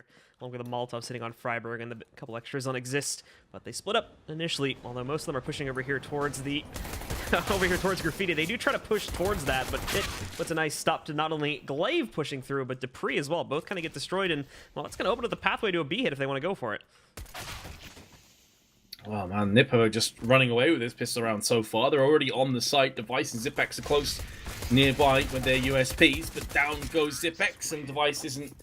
here, along with a Molotov sitting on Freiburg, and the couple extras on Exist, but they split up initially, although most of them are pushing over here towards the over here towards Graffiti. They do try to push towards that, but it puts a nice stop to not only Glaive pushing through, but Dupree as well. Both kind of get destroyed, and well, it's going to open up the pathway to a B hit if they want to go for it. Oh man, NiP are just running away with this pistol round so far. They're already on the site. Device and Zipex are close nearby with their USPs, but down goes Zipex, and Device isn't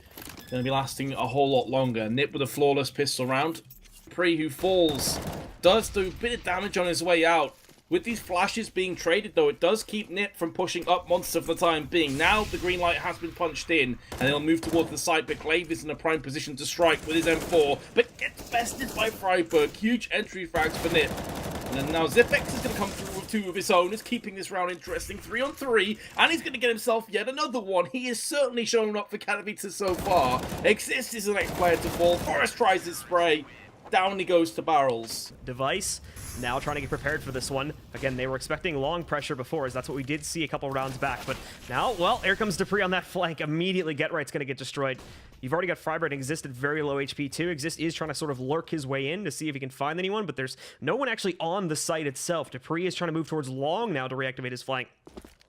going to be lasting a whole lot longer. NiP with a flawless pistol round. Dupree, who falls, does do a bit of damage on his way out. With these flashes being traded, though, it does keep NiP from pushing up Monster for the time being. Now the green light has been punched in, and they'll move towards the side, but Glaive is in a prime position to strike with his M4, but gets bested by Freiburg. Huge entry frags for NiP. And then now Zipex is going to come through with two of his own, is keeping this round interesting. 3-on-3, and he's going to get himself yet another one. He is certainly showing up for Katowice so far. Exist is the next player to fall. Forest tries his spray. Down he goes to barrels. Device now trying to get prepared for this one. Again, they were expecting long pressure before, as that's what we did see a couple rounds back. But now, well, here comes Dupree on that flank. Immediately, Get Right's going to get destroyed. You've already got Freiburg and Exist at very low HP too. Exist is trying to sort of lurk his way in to see if he can find anyone, but there's no one actually on the site itself. Dupree is trying to move towards Long now to reactivate his flank.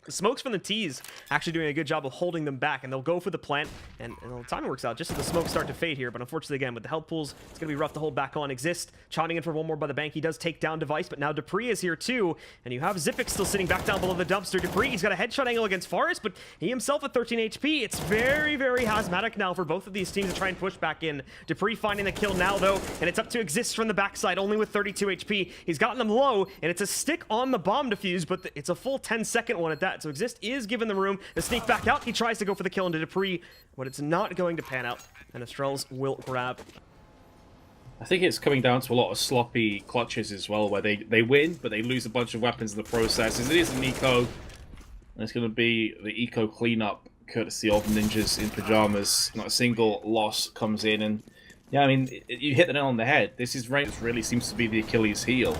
The smokes from the T's actually doing a good job of holding them back, and they'll go for the plant, and the timing works out just as the smokes start to fade here, but unfortunately, again, with the health pools, it's going to be rough to hold back on. Exist, chiming in for one more by the bank. He does take down Device, but now Dupree is here too, and you have Zipex still sitting back down below the dumpster. Dupree, he's got a headshot angle against Forest, but he himself at 13 HP. It's very, very hazmatic now for both of these teams to try and push back in. Dupree finding the kill now, though, and it's up to Exist from the backside, only with 32 HP. He's gotten them low, and it's a stick on the bomb defuse, but it's a full 10-second one at that, so Exist is given the room to sneak back out. He tries to go for the kill into Dupree, but it's not going to pan out, and Astralis will grab. I think it's coming down to a lot of sloppy clutches as well, where they win, but they lose a bunch of weapons in the process. As it is an eco, and it's going to be the eco cleanup, courtesy of Ninjas in Pajamas. Not a single loss comes in, and yeah, I mean, you hit the nail on the head. This is really seems to be the Achilles heel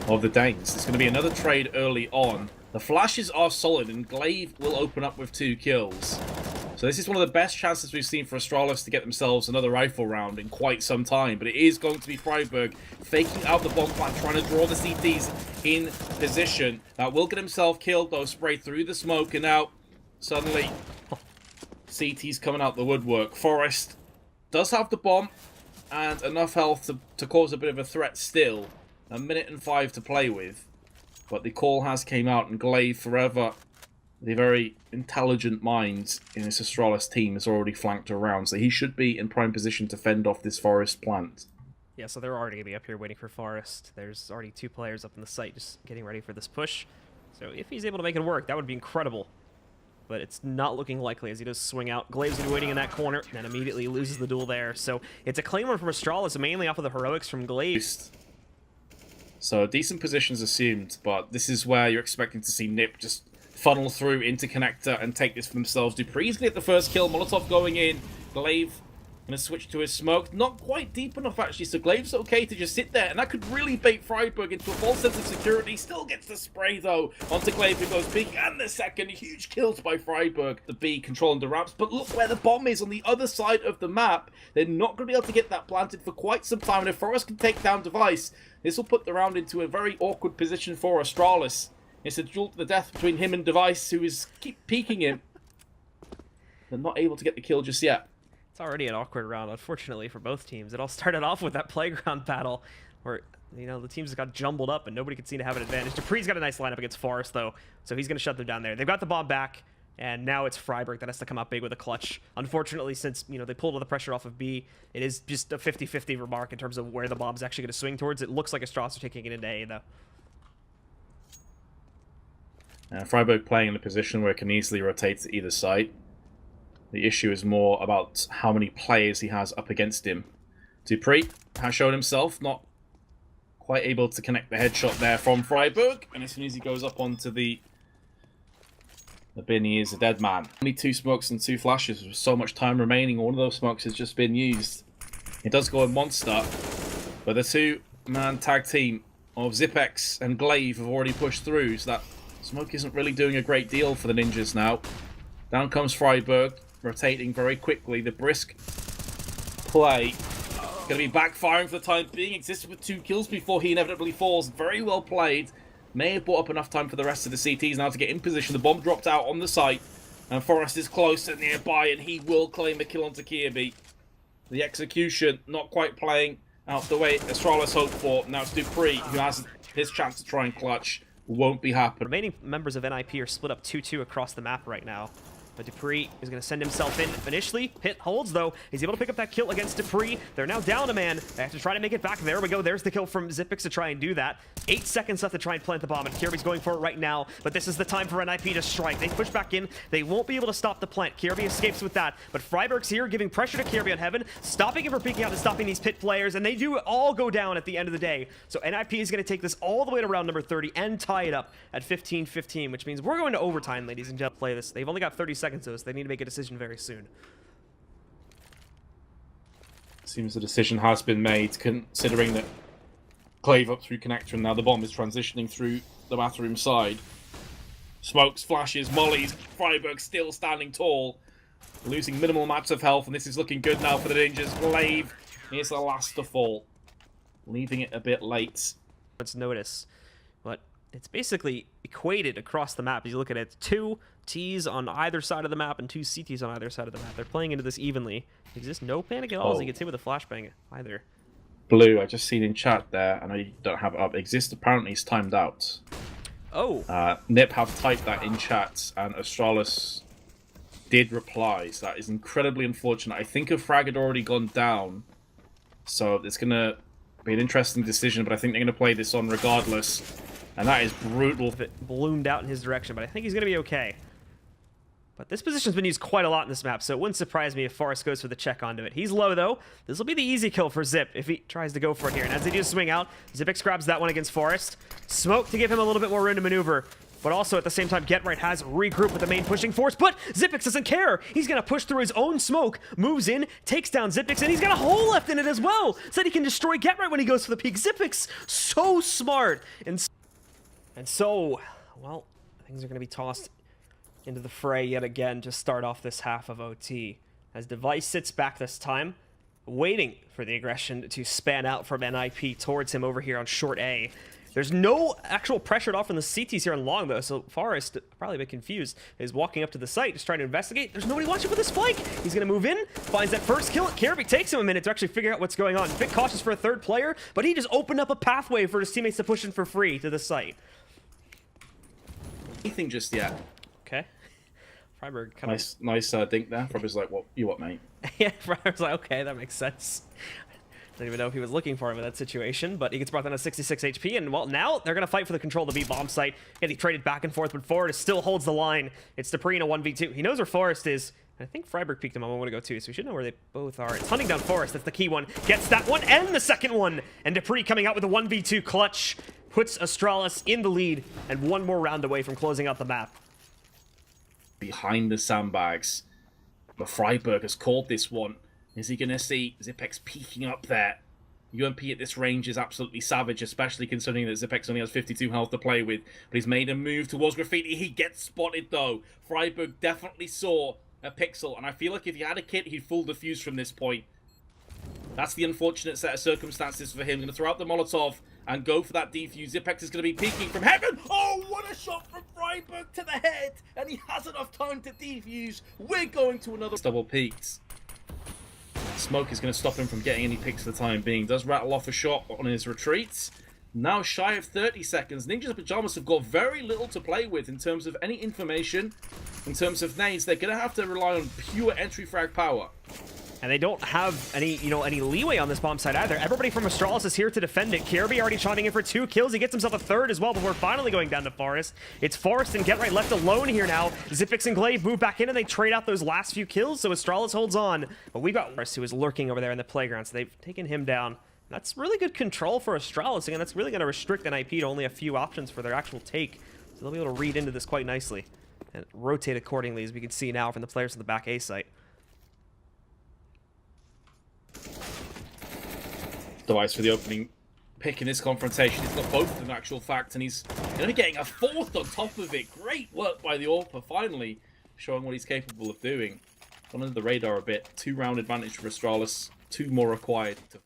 of the Danes. It's going to be another trade early on. The flashes are solid, and Glaive will open up with 2 kills. So this is one of the best chances we've seen for Astralis to get themselves another rifle round in quite some time. But it is going to be Freiburg faking out the bomb plant, trying to draw the CTs in position. That will get himself killed, though. Spray through the smoke, and now suddenly CT's coming out the woodwork. Forest does have the bomb and enough health to cause a bit of a threat still. 1 minute and 5 to play with. But the call has came out, and Glaive, forever the very intelligent mind in this Astralis team, is already flanked around, so he should be in prime position to fend off this Forest plant. Yeah, so they're already going to be up here waiting for Forest. There's already 2 players up on the site just getting ready for this push. So if he's able to make it work, that would be incredible. But it's not looking likely as he does swing out. Glaive's been waiting in that corner, and immediately loses the duel there. So it's a claimer from Astralis, mainly off of the heroics from Glaive. So decent positions assumed, but this is where you're expecting to see NiP just funnel through into connector and take this for themselves. Dupree's going to get the first kill, Molotov going in, Glaive going to switch to his smoke. Not quite deep enough actually, so Glaive's okay to just sit there, and that could really bait Freiburg into a false sense of security. Still gets the spray though onto Glaive, who goes big, and the second huge kills by Freiburg. The B controlling the ramps, but look where the bomb is on the other side of the map. They're not going to be able to get that planted for quite some time, and if Forest can take down Device, this will put the round into a very awkward position for Astralis. It's a duel to the death between him and Device, who is keep peeking him. They're not able to get the kill just yet. It's already an awkward round, unfortunately, for both teams. It all started off with that playground battle where, you know, the teams got jumbled up and nobody could seem to have an advantage. Dupree's got a nice lineup against Forest, though, so he's going to shut them down there. They've got the bomb back, and now it's Freiburg that has to come out big with a clutch. Unfortunately, since, you know, they pulled all the pressure off of B, it is just a 50-50 remark in terms of where the bomb's actually going to swing towards. It looks like Astralis are taking it into A, though. Freiburg playing in a position where it can easily rotate to either side. The issue is more about how many players he has up against him. Dupree has shown himself not quite able to connect the headshot there from Freiburg, and as soon as he goes up onto the bin, he is a dead man. Only 2 smokes and 2 flashes with so much time remaining. One of those smokes has just been used. It does go in Monster, but the 2-man tag team of Zipex and Glaive have already pushed through, so that smoke isn't really doing a great deal for the Ninjas now. Down comes Freiburg, rotating very quickly. The Brisk play. Going to be backfiring for the time being. Existed with 2 kills before he inevitably falls. Very well played. May have bought up enough time for the rest of the CTs now to get in position. The bomb dropped out on the site. And Forrest is close and nearby, and he will claim a kill onto Kirby. The execution not quite playing out the way Astralis hoped for. Now it's Dupree, who has his chance to try and clutch. Won't be happening. Remaining members of NiP are split up 2-2 across the map right now. But Dupree is going to send himself in initially. Hit holds, though. He's able to pick up that kill against Dupree. They're now down a man. They have to try to make it back. There we go. There's the kill from Xyp9x to try and do that. 8 seconds left to try and plant the bomb, and Kirby's going for it right now. But this is the time for NiP to strike. They push back in. They won't be able to stop the plant. Kirby escapes with that. But Freiburg's here, giving pressure to Kirby on Heaven, stopping him from peeking out and stopping these pit players, and they do all go down at the end of the day. So NiP is going to take this all the way to round number 30 and tie it up at 15-15, which means we're going to overtime, ladies and gentlemen. Play this. They've only got 30 seconds of this. They need to make a decision very soon. Seems the decision has been made, considering that Clave up through connector, and now the bomb is transitioning through the bathroom side. Smokes, flashes, mollies. Freiburg still standing tall, losing minimal amounts of health, and this is looking good now for the Ninjas. Glaive is the last to fall, leaving it a bit late. Let's notice, but it's basically equated across the map. As you look at it, 2 T's on either side of the map and 2 CTs on either side of the map. They're playing into this evenly. Exists no panic at all as he gets hit with a flashbang either. Blue, I just seen in chat there, I know you don't have it up. Exist apparently is timed out. Oh. NiP have typed that in chat, and Astralis did reply, so that is incredibly unfortunate. I think a frag had already gone down, so it's going to be an interesting decision, but I think they're going to play this on regardless, and that is brutal. If it bloomed out in his direction, but I think he's going to be okay. But this position's been used quite a lot in this map, so it wouldn't surprise me if Forrest goes for the check onto it. He's low, though. This will be the easy kill for Xyp if he tries to go for it here. And as they do swing out, Xyp9x grabs that one against Forrest. Smoke to give him a little bit more room to maneuver. But also, at the same time, GetRight has regrouped with the main pushing force. But Xyp9x doesn't care. He's going to push through his own smoke, moves in, takes down Xyp9x, and he's got a hole left in it as well, so that he can destroy GetRight when he goes for the peak. Xyp9x, so smart. And so, well, things are going to be tossed into the fray yet again to start off this half of OT. As Device sits back this time, waiting for the aggression to span out from NiP towards him over here on short A. There's no actual pressure at all from the CTs here on long, though, so Forrest, probably a bit confused, is walking up to the site, just trying to investigate. There's nobody watching for this flank. He's going to move in, finds that first kill. Kirby takes him a minute to actually figure out what's going on. A bit cautious for a third player, but he just opened up a pathway for his teammates to push in for free to the site. Anything just yet. Okay. Freiburg kind of... Nice dink there. Freiburg's like, what, you what, mate? Yeah, Freiburg's like, okay, that makes sense. I don't even know if he was looking for him in that situation, but he gets brought down to 66 HP, and well, now they're going to fight for the control of the B bomb site. Getting traded back and forth, but Forrest still holds the line. It's Dupree in a 1v2. He knows where Forrest is. I think Freiburg peeked him a moment ago too, so we should know where they both are. It's hunting down Forrest. That's the key one. Gets that one and the second one. And Dupree coming out with a 1v2 clutch. Puts Astralis in the lead and one more round away from closing out the map. Behind the sandbags. But Freiburg has called this one. Is he going to see Xyp9x peeking up there? UMP at this range is absolutely savage, especially considering that Xyp9x only has 52 health to play with. But he's made a move towards Graffiti. He gets spotted, though. Freiburg definitely saw a pixel, and I feel like if he had a kit, he'd full defuse from this point. That's the unfortunate set of circumstances for him. Going to throw out the Molotov and go for that defuse. Xyp9x is going to be peeking from heaven. Oh, what a shot from Freiburg to the head. And he has enough time to defuse. We're going to another double peaks. Smoke is going to stop him from getting any picks for the time being. Does rattle off a shot on his retreats. Now shy of 30 seconds. Ninjas Pajamas have got very little to play with in terms of any information. In terms of nades, they're going to have to rely on pure entry frag power. And they don't have any, any leeway on this bomb site either. Everybody from Astralis is here to defend it. Kirby already chiming in for 2 kills. He gets himself a third as well before finally going down to Forrest. It's Forrest and GetRight left alone here now. Xyp9x and Glaive move back in and they trade out those last few kills, so Astralis holds on. But we've got Forrest who is lurking over there in the playground, so they've taken him down. That's really good control for Astralis. Again, that's really going to restrict NiP to only a few options for their actual take. So they'll be able to read into this quite nicely and rotate accordingly, as we can see now from the players in the back A site. Device for the opening pick in this confrontation. He's got both of them, actual fact, and he's going to be getting a fourth on top of it. Great work by the AWPer, finally showing what he's capable of doing. Gone under the radar a bit. 2-round advantage for Astralis. 2 more required to